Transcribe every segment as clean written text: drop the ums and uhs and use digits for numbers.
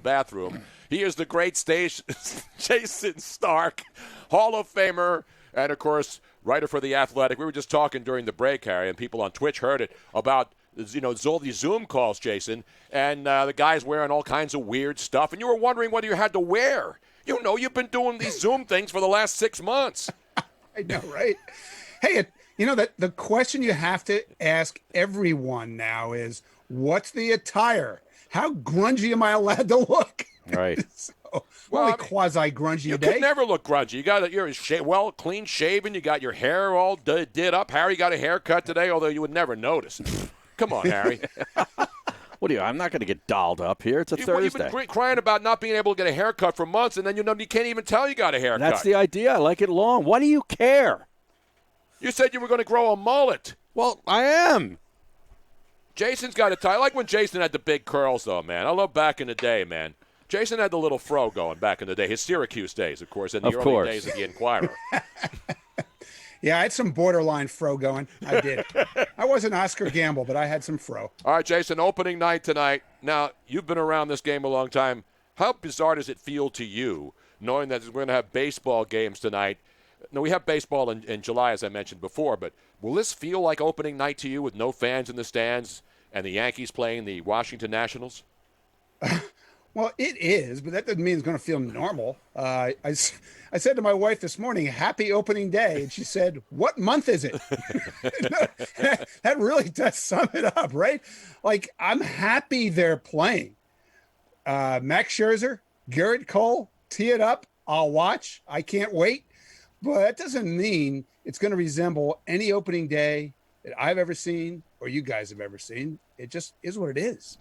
bathroom. He is the great Jayson Stark, Hall of Famer, and, of course, writer for The Athletic. We were just talking during the break, Harry, and people on Twitch heard it, about all these Zoom calls, Jayson, and the guy's wearing all kinds of weird stuff, and you were wondering whether you had to wear. You've been doing these Zoom things for the last 6 months. I know, right? Hey, the question you have to ask everyone now is, what's the attire? How grungy am I allowed to look? Right. Only quasi-grungy You today. could never look grungy. You're clean shaven. You got your hair all did up. Harry got a haircut today, although you would never notice. Come on, Harry. What do you? I'm not going to get dolled up here. It's a Thursday. You've been crying about not being able to get a haircut for months, and then you can't even tell you got a haircut. That's the idea. I like it long. Why do you care? You said you were going to grow a mullet. Well, I am. Jason's got a tie. I like when Jayson had the big curls, though, man. I love back in the day, man. Jayson had the little fro going back in the day. His Syracuse days, of course, and the early days of the Inquirer. Yeah, I had some borderline fro going. I did. I wasn't Oscar Gamble, but I had some fro. All right, Jayson, opening night tonight. Now, you've been around this game a long time. How bizarre does it feel to you, knowing that we're going to have baseball games tonight? No, we have baseball in July, as I mentioned before, but will this feel like opening night to you with no fans in the stands and the Yankees playing the Washington Nationals? Well, it is, but that doesn't mean it's going to feel normal. I said to my wife this morning, happy opening day. And she said, what month is it? That really does sum it up, right? Like, I'm happy they're playing. Max Scherzer, Garrett Cole, tee it up. I'll watch. I can't wait. But that doesn't mean it's going to resemble any opening day that I've ever seen or you guys have ever seen. It just is what it is.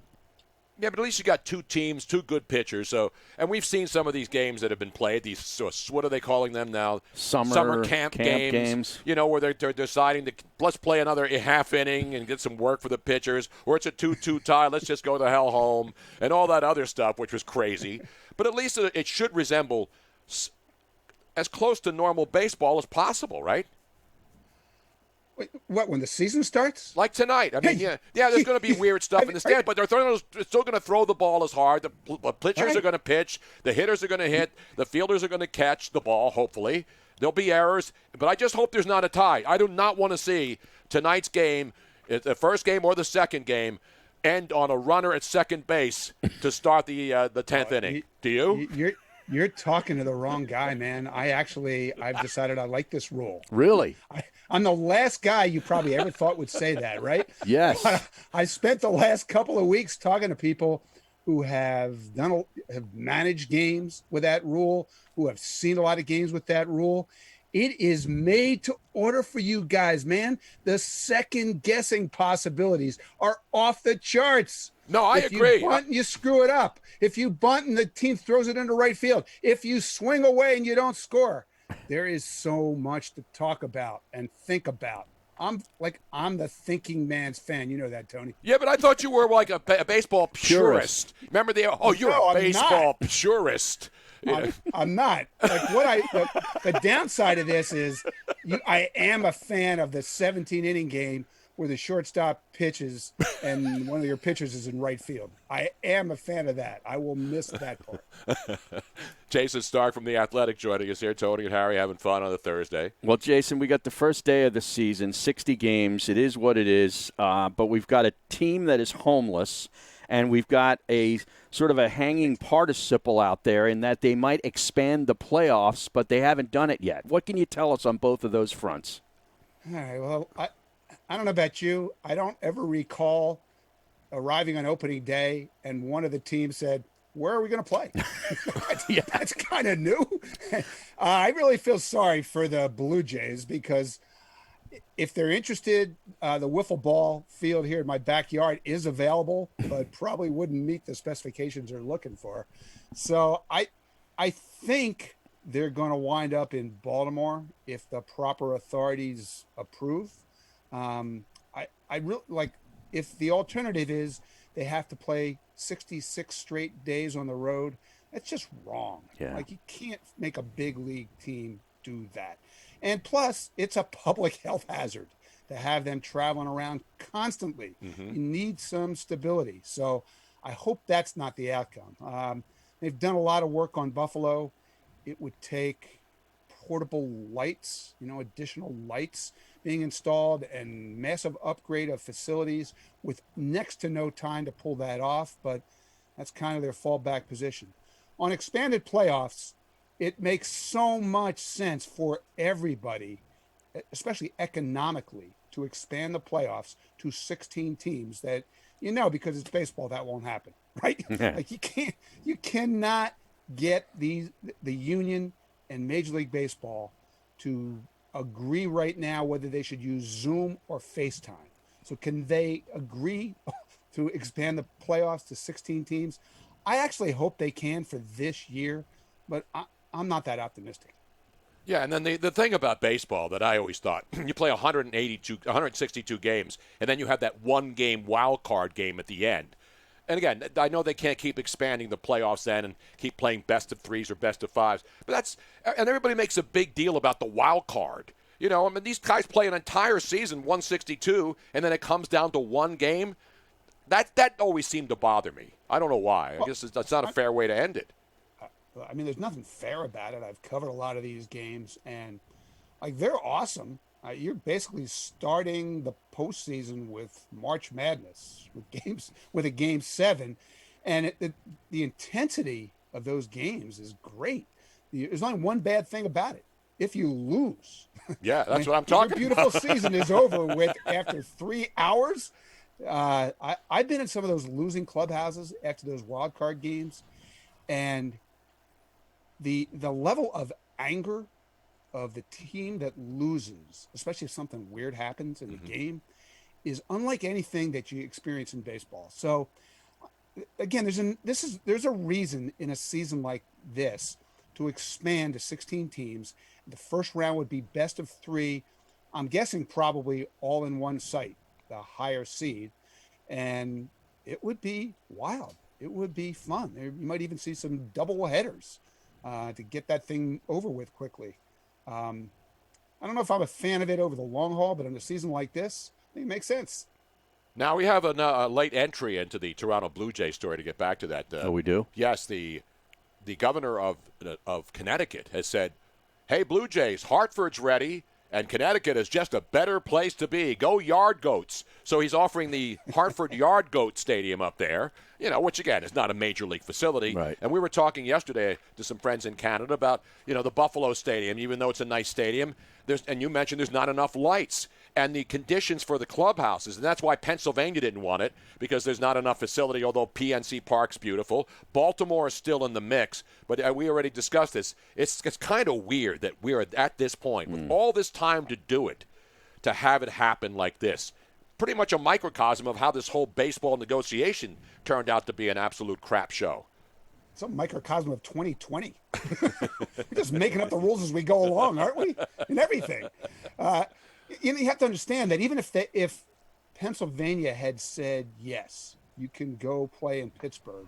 Yeah, but at least you got two teams, two good pitchers. So, and we've seen some of these games that have been played. These, what are they calling them now? Summer camp games. Where they're deciding to let's play another half inning and get some work for the pitchers, or it's a 2-2 tie. Let's just go the hell home and all that other stuff, which was crazy. But at least it should resemble as close to normal baseball as possible, right? Wait, what, when the season starts? Like tonight. I mean, yeah, there's going to be weird stuff in the stands, but they're still going to throw the ball as hard. The pitchers are going to pitch. The hitters are going to hit. The fielders are going to catch the ball, hopefully. There'll be errors, but I just hope there's not a tie. I do not want to see tonight's game, the first game or the second game, end on a runner at second base to start the 10th inning. Do you? You're talking to the wrong guy, man. I've decided I like this rule. Really? I'm the last guy you probably ever thought would say that, right? Yes. But I spent the last couple of weeks talking to people who have managed games with that rule, who have seen a lot of games with that rule. It is made to order for you guys, man. The second guessing possibilities are off the charts. No, I agree. If you bunt, you screw it up. If you bunt and the team throws it into right field, if you swing away and you don't score, there is so much to talk about and think about. I'm the thinking man's fan. You know that, Tony. Yeah, but I thought you were like a baseball purist. Remember you're a baseball purist. Yeah. I'm not. The downside of this is I am a fan of the 17-inning game where the shortstop pitches and one of your pitchers is in right field. I am a fan of that. I will miss that part. Jayson Stark from The Athletic joining us here. Tony and Harry having fun on a Thursday. Well, Jayson, we got the first day of the season, 60 games. It is what it is, but we've got a team that is homeless, and we've got a sort of a hanging participle out there in that they might expand the playoffs, but they haven't done it yet. What can you tell us on both of those fronts? All right, well, I don't know about you. I don't ever recall arriving on opening day and one of the teams said, where are we going to play? That's kind of new. I really feel sorry for the Blue Jays because if they're interested, the wiffle ball field here in my backyard is available, but probably wouldn't meet the specifications they're looking for. So I think they're going to wind up in Baltimore if the proper authorities approve. I really like if the alternative is they have to play 66 straight days on the road. That's just wrong. Yeah. Like you can't make a big league team do that. And plus it's a public health hazard to have them traveling around constantly. Mm-hmm. You need some stability. So I hope that's not the outcome. They've done a lot of work on Buffalo. It would take portable lights, additional lights being installed and massive upgrade of facilities with next to no time to pull that off. But that's kind of their fallback position. On expanded playoffs, it makes so much sense for everybody, especially economically, to expand the playoffs to 16 teams that, because it's baseball, that won't happen, right? Like you cannot get the union and Major League Baseball to agree right now whether they should use Zoom or FaceTime. So can they agree to expand the playoffs to 16 teams? I actually hope they can for this year, but I'm not that optimistic. Yeah, and then the thing about baseball that I always thought, you play 162 games, and then you have that one-game wild card game at the end. And again, I know they can't keep expanding the playoffs then and keep playing best of threes or best of fives, but and everybody makes a big deal about the wild card. These guys play an entire season, 162, and then it comes down to one game. That always seemed to bother me. I don't know why. I guess that's not a fair way to end it. There's nothing fair about it. I've covered a lot of these games, and they're awesome. You're basically starting the postseason with March Madness with a game 7, and the intensity of those games is great. There's only one bad thing about it: if you lose. Yeah, that's what I'm talking your beautiful about. Season is over with after 3 hours. I've been in some of those losing clubhouses after those wild card games, and the level of anger of the team that loses, especially if something weird happens in the game, is unlike anything that you experience in baseball. So again, there's a reason in a season like this to expand to 16 teams. The first round would be best of 3. I'm guessing probably all in one site, the higher seed, and it would be wild. It would be fun. You might even see some double headers to get that thing over with quickly. I don't know if I'm a fan of it over the long haul, but in a season like this, I think it makes sense. Now we have a late entry into the Toronto Blue Jays story to get back to that. Oh, we do? Yes, the governor of Connecticut has said, hey, Blue Jays, Hartford's ready, and Connecticut is just a better place to be. Go Yard Goats. So he's offering the Hartford Yard Goat Stadium up there, which, again, is not a major league facility. Right. And we were talking yesterday to some friends in Canada about, the Buffalo Stadium, even though it's a nice stadium. And you mentioned there's not enough lights and the conditions for the clubhouses. And that's why Pennsylvania didn't want it, because there's not enough facility, although PNC Park's beautiful. Baltimore is still in the mix, but we already discussed this. It's kind of weird that we're at this point, with all this time to do it, to have it happen like this. Pretty much a microcosm of how this whole baseball negotiation turned out to be an absolute crap show. Some microcosm of 2020. We're just making up the rules as we go along, aren't we? And everything. You have to understand that even if Pennsylvania had said, yes, you can go play in Pittsburgh,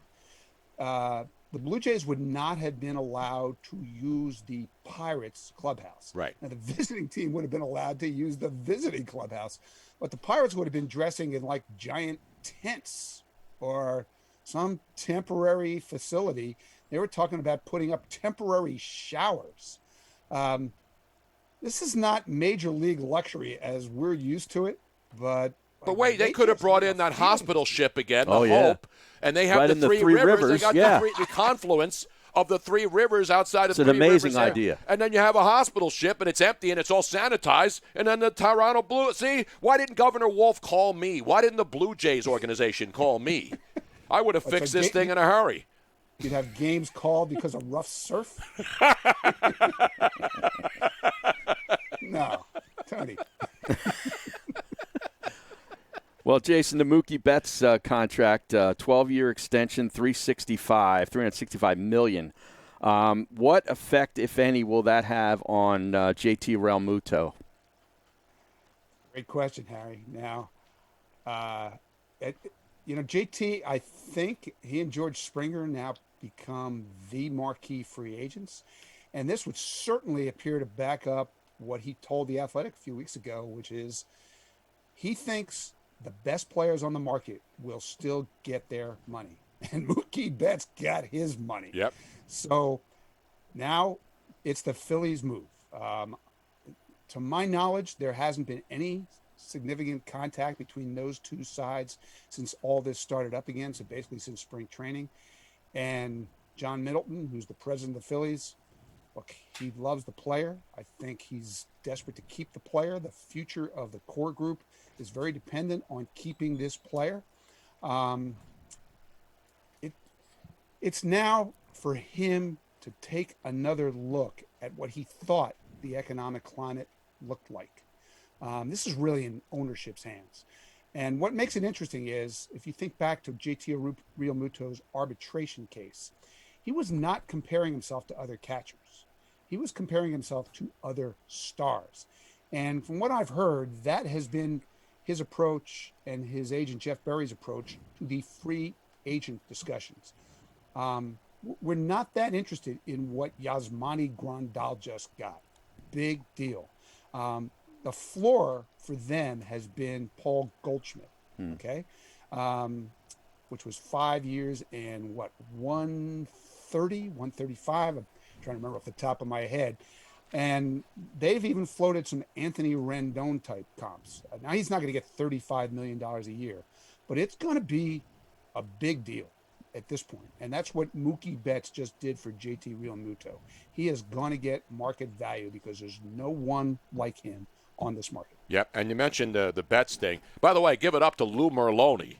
the Blue Jays would not have been allowed to use the Pirates clubhouse. Right. Now, the visiting team would have been allowed to use the visiting clubhouse, but the Pirates would have been dressing in giant tents or some temporary facility. They were talking about putting up temporary showers. This is not major league luxury as we're used to it, but wait, they could have brought in that hospital ship again, the Oh, yeah. Hope, and they have Right the in the three three rivers. rivers, They got yeah. the confluence of the 3 rivers outside of It's an Three amazing Rivers there. idea. And then you have a hospital ship, and it's empty, and it's all sanitized, and then the Toronto Blue. See, why didn't Governor Wolf call me? Why didn't the Blue Jays organization call me? I would have fixed this thing in a hurry. You'd have games called because of rough surf? No, Tony. Well, Jayson, the Mookie Betts contract, 12-year extension, $365 million. What effect, if any, will that have on JT Realmuto? Great question, Harry. Now, JT, I think he and George Springer now become the marquee free agents. And this would certainly appear to back up what he told The Athletic a few weeks ago, which is he thinks the best players on the market will still get their money. and Mookie Betts got his money. Yep. So now it's the Phillies' move. To my knowledge, there hasn't been any significant contact between those two sides since all this started up again. So basically since spring training. And John Middleton, who's the president of the Phillies, look, he loves the player. I think he's desperate to keep the player. The future of the core group is very dependent on keeping this player. It's now for him to take another look at what he thought the economic climate looked like. This is really in ownership's hands. And what makes it interesting is, if you think back to JT Realmuto's arbitration case, he was not comparing himself to other catchers. He was comparing himself to other stars. And from what I've heard, that has been his approach and his agent Jeff Berry's approach to the free agent discussions. We're not that interested in what Yasmani Grandal just got. Big deal. The floor for them has been Paul Goldschmidt, okay, which was 5 years and 130, 135. I'm trying to remember off the top of my head. And they've even floated some Anthony Rendon type comps. Now he's not going to get $35 million a year, but it's going to be a big deal at this point. And that's what Mookie Betts just did for JT Realmuto. He is going to get market value because there's no one like him on this market. Yep, and you mentioned the Betts thing. By the way, give it up to Lou Merloni.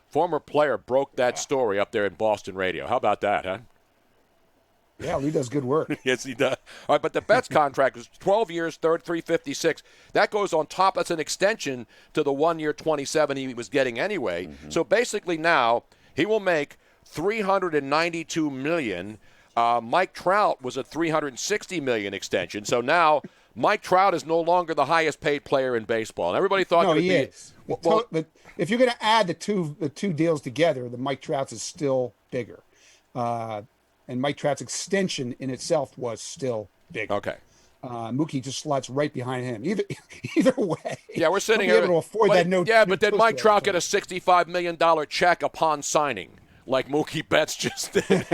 Former player broke that story up there in Boston radio. How about that, huh? Yeah, Lou does good work. Yes, he does. All right, but the Betts contract is 12 years, $356. That goes on top. That's an extension to the 1 year, 27 he was getting anyway. Mm-hmm. So basically now he will make $392 million. Mike Trout was a $360 million extension. So now Mike Trout is no longer the highest paid player in baseball. And everybody thought he is. Well, if you're going to add the two deals together, the Mike Trout's is still bigger. And Mike Trout's extension in itself was still bigger. Okay. Mookie just slots right behind him. Either way. Yeah, we're sitting here. Able to afford that but did Mike Trout get a $65 million check upon signing, like Mookie Betts just did?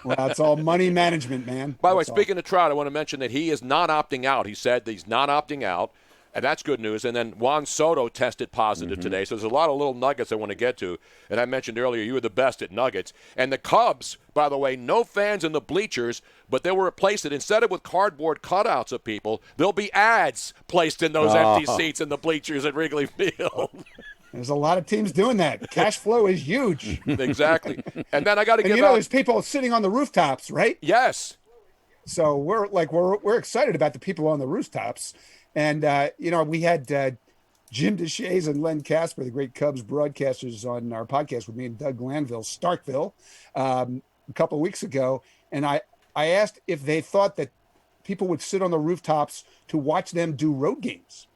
Well, it's all money management, man. By the way, speaking of Trout, I want to mention that he is not opting out. He said that he's not opting out, and that's good news. And then Juan Soto tested positive today, so there's a lot of little nuggets I want to get to. And I mentioned earlier you were the best at nuggets. And the Cubs, by the way, no fans in the bleachers, but they will replace it. Instead of with cardboard cutouts of people, there'll be ads placed in those empty seats in the bleachers at Wrigley Field. There's a lot of teams doing that. Cash flow is huge. Exactly. And then I got to give out. There's people sitting on the rooftops, right? Yes. So we're excited about the people on the rooftops. And, we had Jim DeShays and Len Casper, the great Cubs broadcasters, on our podcast with me and Doug Glanville, Starkville, a couple of weeks ago. And I asked if they thought that people would sit on the rooftops to watch them do road games.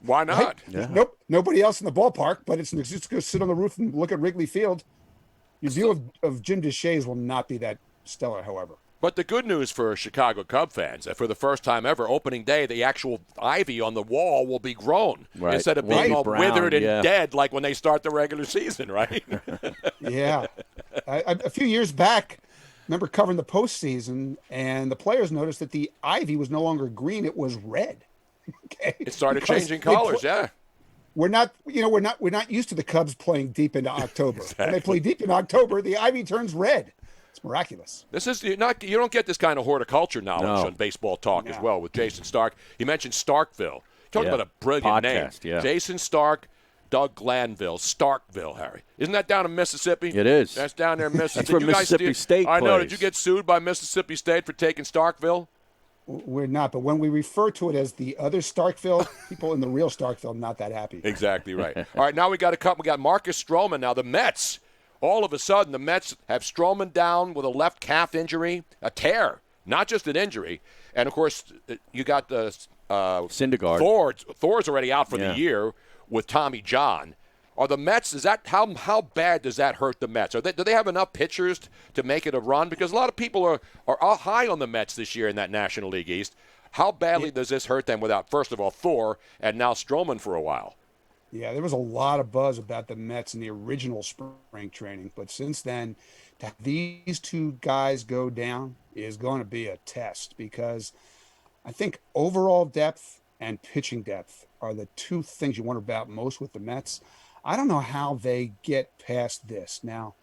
Why not? Right? Yeah. Nope. Nobody else in the ballpark, but it's just go sit on the roof and look at Wrigley Field. Your view of Jim DeShays will not be that stellar, however. But the good news for Chicago Cub fans, that for the first time ever, opening day, the actual ivy on the wall will be grown instead of being all brown, withered and dead like when they start the regular season, right? Yeah. A few years back, remember covering the postseason, and the players noticed that the ivy was no longer green; it was red. Okay. It started changing colors. Yeah. We're not used to the Cubs playing deep into October. Exactly. When they play deep in October, the ivy turns red. It's miraculous. This is you don't get this kind of horticulture knowledge on Baseball Talk as well with Jayson Stark. He mentioned Starkville. Talk about a brilliant name. Yeah. Jayson Stark, Doug Glanville, Starkville, Harry. Isn't that down in Mississippi? It is. That's down there in Mississippi. That's where Mississippi State plays. I know. Did you get sued by Mississippi State for taking Starkville? We're not, but when we refer to it as the other Starkville, people in the real Starkville not that happy. Exactly right. All right, now we got Marcus Stroman. Now the Mets, all of a sudden the Mets have Stroman down with a left calf injury, a tear, not just an injury. And of course you got the Syndergaard. Thor's already out for the year with Tommy John. Are the Mets, is that how bad does that hurt the Mets? Do they have enough pitchers to make it a run? Because a lot of people are high on the Mets this year in that National League East. How badly does this hurt them without, first of all, Thor and now Stroman for a while? Yeah, there was a lot of buzz about the Mets in the original spring training, but since then, to have these two guys go down is going to be a test because I think overall depth and pitching depth are the two things you wonder about most with the Mets. I don't know how they get past this. Now,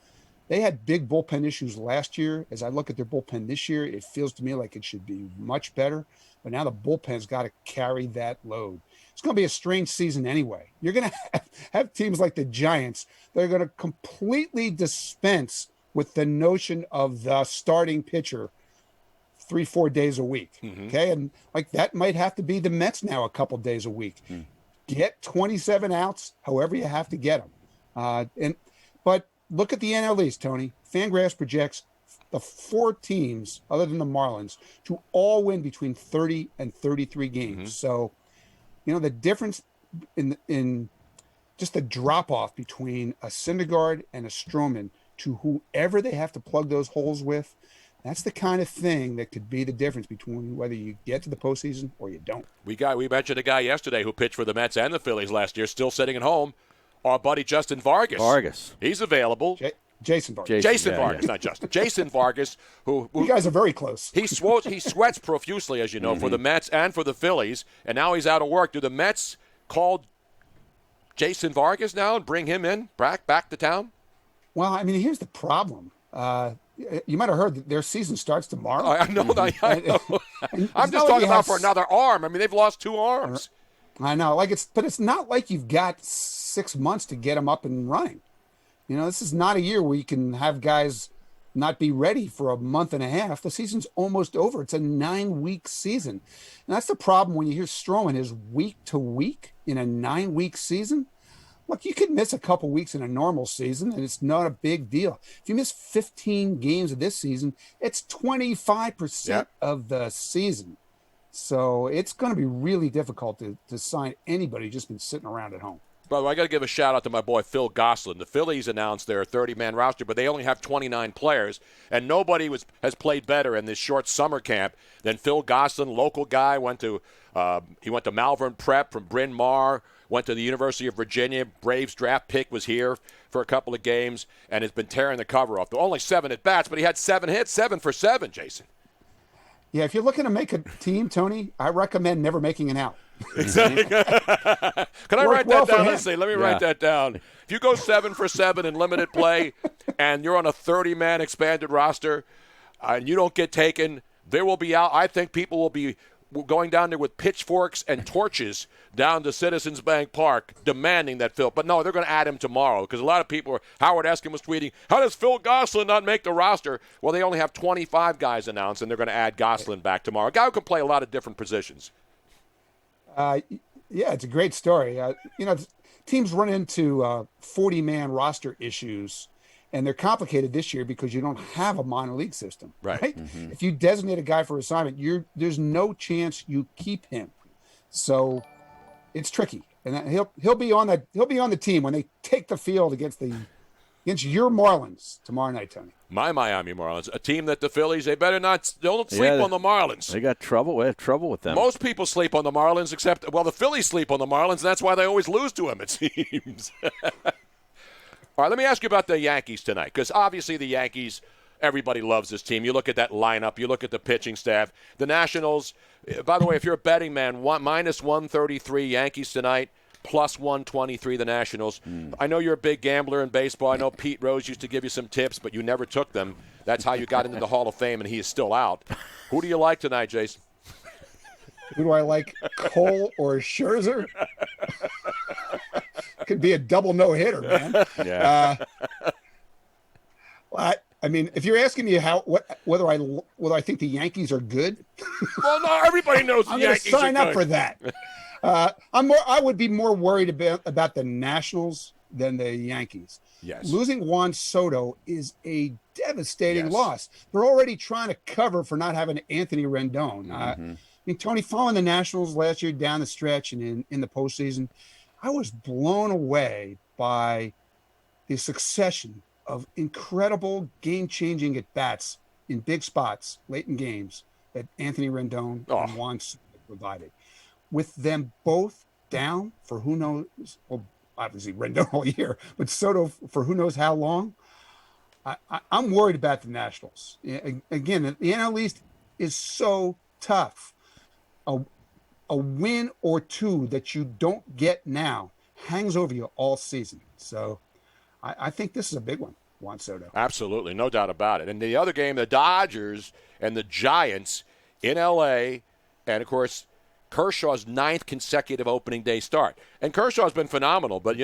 they had big bullpen issues last year. As I look at their bullpen this year, it feels to me like it should be much better. But now the bullpen's got to carry that load. It's going to be a strange season anyway. You're going to have teams like the Giants that are going to completely dispense with the notion of the starting pitcher 3-4 days a week. Okay. And like that might have to be the Mets now a couple days a week. Get 27 outs, however you have to get them. But look at the NL East, Tony. Fangraphs projects the 4 teams, other than the Marlins, to all win between 30 and 33 games. So, the difference in just the drop-off between a Syndergaard and a Stroman to whoever they have to plug those holes with, that's the kind of thing that could be the difference between whether you get to the postseason or you don't. We mentioned a guy yesterday who pitched for the Mets and the Phillies last year, still sitting at home. Our buddy Justin Vargas. He's available. Jason Vargas. Jason Vargas, not Justin. Jason Vargas, who you guys are very close. He sweats profusely, as you know, for the Mets and for the Phillies, and now he's out of work. Do the Mets call Jason Vargas now and bring him in back to town? Well, I mean, here's the problem. You might have heard that their season starts tomorrow. I know. I know. I'm just talking about for another arm. I mean, they've lost 2 arms. I know. But it's not like you've got 6 months to get them up and running. This is not a year where you can have guys not be ready for a month and a half. The season's almost over. It's a 9-week season. And that's the problem when you hear Stroman is week to week in a 9-week season. Look, you could miss a couple weeks in a normal season, and it's not a big deal. If you miss 15 games of this season, it's 25% of the season. So it's going to be really difficult to sign anybody who's just been sitting around at home. By the way, I got to give a shout out to my boy Phil Gosselin. The Phillies announced their 30-man roster, but they only have 29 players, and nobody has played better in this short summer camp than Phil Gosselin. Local guy, he went to Malvern Prep from Bryn Mawr, went to the University of Virginia. Braves draft pick, was here for a couple of games, and has been tearing the cover off. Only 7 at bats, but he had 7 hits, 7 for 7. Jason. Yeah, if you're looking to make a team, Tony, I recommend never making an out. Exactly. Can I write that down? Let's see. Let me write that down. If you go 7 for 7 in limited play and you're on a 30-man expanded roster and you don't get taken, there will be out. I think people will be going down there with pitchforks and torches down to Citizens Bank Park demanding that Phil. But no, they're going to add him tomorrow because a lot of people Howard Eskin was tweeting, how does Phil Gosselin not make the roster? Well, they only have 25 guys announced, and they're going to add Gosselin back tomorrow. A guy who can play a lot of different positions. Yeah, it's a great story. Teams run into 40-man roster issues, and they're complicated this year because you don't have a minor league system. Right? Mm-hmm. If you designate a guy for assignment, there's no chance you keep him. So it's tricky, and he'll be on the team when they take the field against your Marlins tomorrow night, Tony. My Miami Marlins, a team that the Phillies, don't sleep on the Marlins. They got trouble. We have trouble with them. Most people sleep on the Marlins, except, the Phillies sleep on the Marlins, and that's why they always lose to them, it seems. All right, let me ask you about the Yankees tonight, because obviously the Yankees, everybody loves this team. You look at that lineup, you look at the pitching staff. The Nationals, by the way, if you're a betting man, minus 133 Yankees tonight. Plus 123, the Nationals. I know you're a big gambler in baseball. I know Pete Rose used to give you some tips, but you never took them. That's how you got into the Hall of Fame, and he is still out. Who do you like tonight, Jason? Who do I like, Cole or Scherzer? Could be a double no-hitter, man. Yeah. I mean, if you're asking me whether I think the Yankees are good, well, no, everybody knows the Yankees are good. I'm going to sign up for that. I would be more worried about the Nationals than the Yankees. Yes. Losing Juan Soto is a devastating loss. They're already trying to cover for not having Anthony Rendon. I mean, Tony, following the Nationals last year down the stretch and in the postseason, I was blown away by the succession of incredible game-changing at-bats in big spots late in games that Anthony Rendon and Juan Soto provided. With them both down for who knows, well, obviously Rendon all year, but Soto for who knows how long. I'm worried about the Nationals. Again, the NL East is so tough. A win or two that you don't get now hangs over you all season. So I think this is a big one, Juan Soto. Absolutely, no doubt about it. And the other game, the Dodgers and the Giants in L.A., and, of course, Kershaw's 9th consecutive opening day start. And Kershaw's been phenomenal, but, they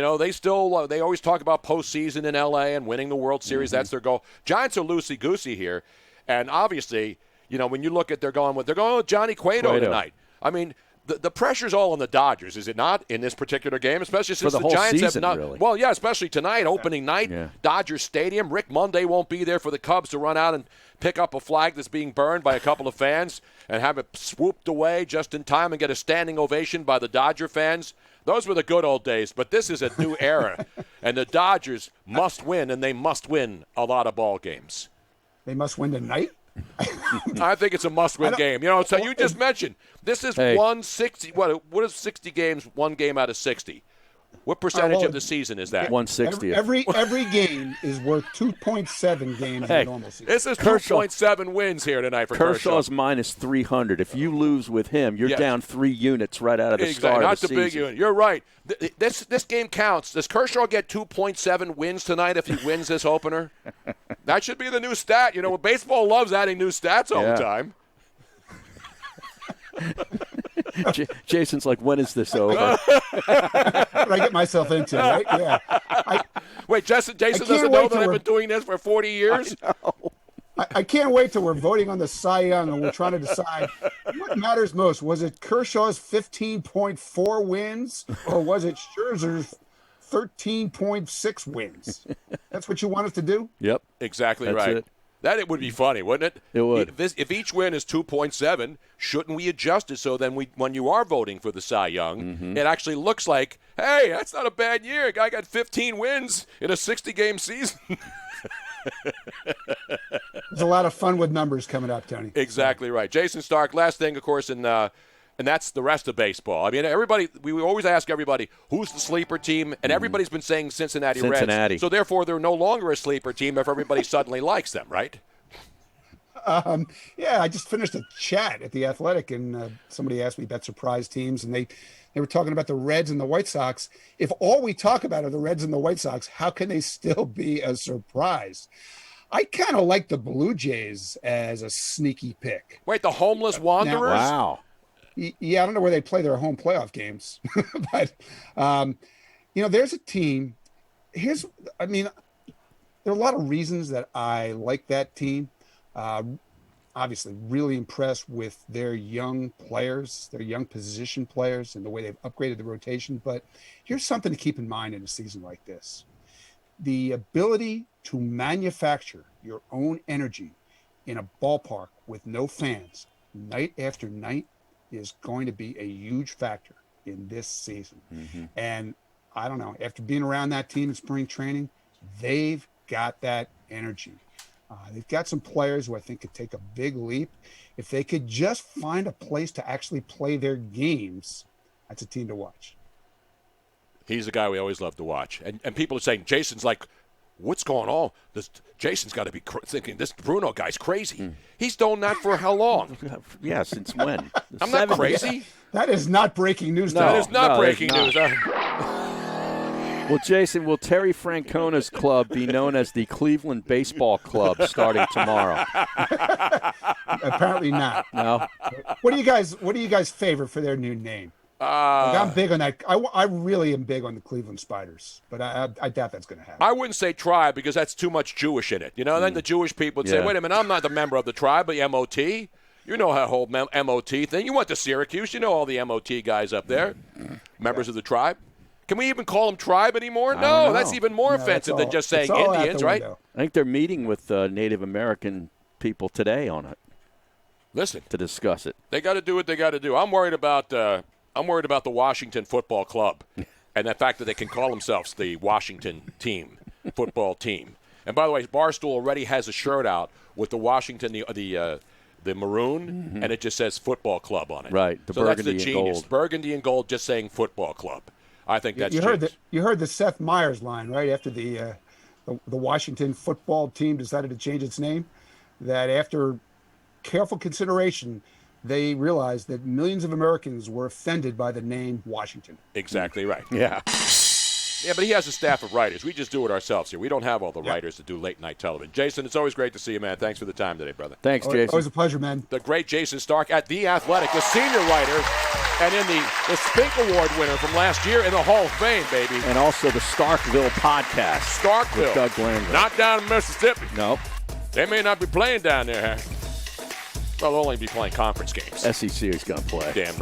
always talk about postseason in L.A. and winning the World Series. That's their goal. Giants are loosey-goosey here. And obviously, when you look at they're going with Johnny Cueto tonight. I mean, the pressure's all on the Dodgers, is it not, in this particular game? Especially since the the whole Giants season, have not. really. Well, yeah, especially tonight, opening night, Dodgers Stadium. Rick Monday won't be there for the Cubs to run out and pick up a flag that's being burned by a couple of fans and have it swooped away just in time and get a standing ovation by the Dodger fans. Those were the good old days, but this is a new era, and the Dodgers must win, and they must win a lot of ball games. They must win tonight? I think it's a must-win game. So you just mentioned this is 160. What is 60 games? 1 game out of 60. What percentage of the season is that? 160. Every game is worth 2.7 games in a normal season. This is 2.7 wins here tonight for Kershaw. Kershaw's minus 300. If you lose with him, you're down 3 units right out of the start of the season. Not the big unit. You're right. This game counts. Does Kershaw get 2.7 wins tonight if he wins this opener? That should be the new stat. Baseball loves adding new stats all the time. Jason's like, when is this over? What I get myself into, right? Yeah. Wait, Jason doesn't know that I've been doing this for 40 years? I can't wait till we're voting on the Cy Young and we're trying to decide what matters most. Was it Kershaw's 15.4 wins or was it Scherzer's 13.6 wins? That's what you want us to do? Yep. Exactly That's right. It. That it would be funny, wouldn't it? It would. If each win is 2.7, shouldn't we adjust it so then when you are voting for the Cy Young, it actually looks like, hey, that's not a bad year. A guy got 15 wins in a 60-game season. There's a lot of fun with numbers coming up, Tony. Exactly right. Jason Stark, last thing, of course, and that's the rest of baseball. I mean, we always ask everybody, who's the sleeper team? And everybody's been saying Cincinnati Reds. So, therefore, they're no longer a sleeper team if everybody suddenly likes them, right? Yeah, I just finished a chat at The Athletic, and somebody asked me about surprise teams, and they were talking about the Reds and the White Sox. If all we talk about are the Reds and the White Sox, how can they still be a surprise? I kind of like the Blue Jays as a sneaky pick. Wait, the homeless Wanderers? Wow. Yeah, I don't know where they play their home playoff games, but there's a team. There are a lot of reasons that I like that team. Obviously, really impressed with their young players, their young position players, and the way they've upgraded the rotation. But here's something to keep in mind in a season like this: the ability to manufacture your own energy in a ballpark with no fans, night after night, is going to be a huge factor in this season. And I don't know, after being around that team in spring training, they've got that energy. They've got some players who I think could take a big leap. If they could just find a place to actually play their games, that's a team to watch. He's a guy we always love to watch. And people are saying, Jason's like, what's going on? Jason's got to be thinking this Bruno guy's crazy. He's done that for how long? Yeah, since when? I'm not crazy. That is not breaking news. That is not breaking news. Well, Jason, will Terry Francona's club be known as the Cleveland Baseball Club starting tomorrow? Apparently not. No. What do you guys favor for their new name? I'm big on that. I really am big on the Cleveland Spiders, but I doubt that's going to happen. I wouldn't say tribe because that's too much Jewish in it. Then the Jewish people would say, wait a minute, I'm not the member of the tribe, but the MOT. You know that whole MOT thing. You went to Syracuse. You know all the MOT guys up there, members of the tribe. Can we even call them tribe anymore? No, that's even more offensive than just saying Indians, right? I think they're meeting with Native American people today on it. Listen, to discuss it. They got to do what they got to do. I'm worried about the Washington Football Club and the fact that they can call themselves the Washington football team. And by the way, Barstool already has a shirt out with the Washington, the maroon, and it just says football club on it. Right, the so burgundy that's the and genius. gold. Burgundy and gold just saying football club. I think that's you genius. heard the Seth Meyers line right after the Washington football team decided to change its name. That after careful consideration, they realized that millions of Americans were offended by the name Washington. Exactly right. Yeah. Yeah, but he has a staff of writers. We just do it ourselves here. We don't have all the writers to do late-night television. Jayson, it's always great to see you, man. Thanks for the time today, brother. Thanks, Jayson. Always a pleasure, man. The great Jayson Stark at The Athletic, the senior writer, and in the Spink Award winner from last year in the Hall of Fame, baby. And also the Starkville podcast. Starkville. With Doug Glanville. Not down in Mississippi. Nope. They may not be playing down there, huh? Well, they'll only be playing conference games. SEC is going to play. Damn right.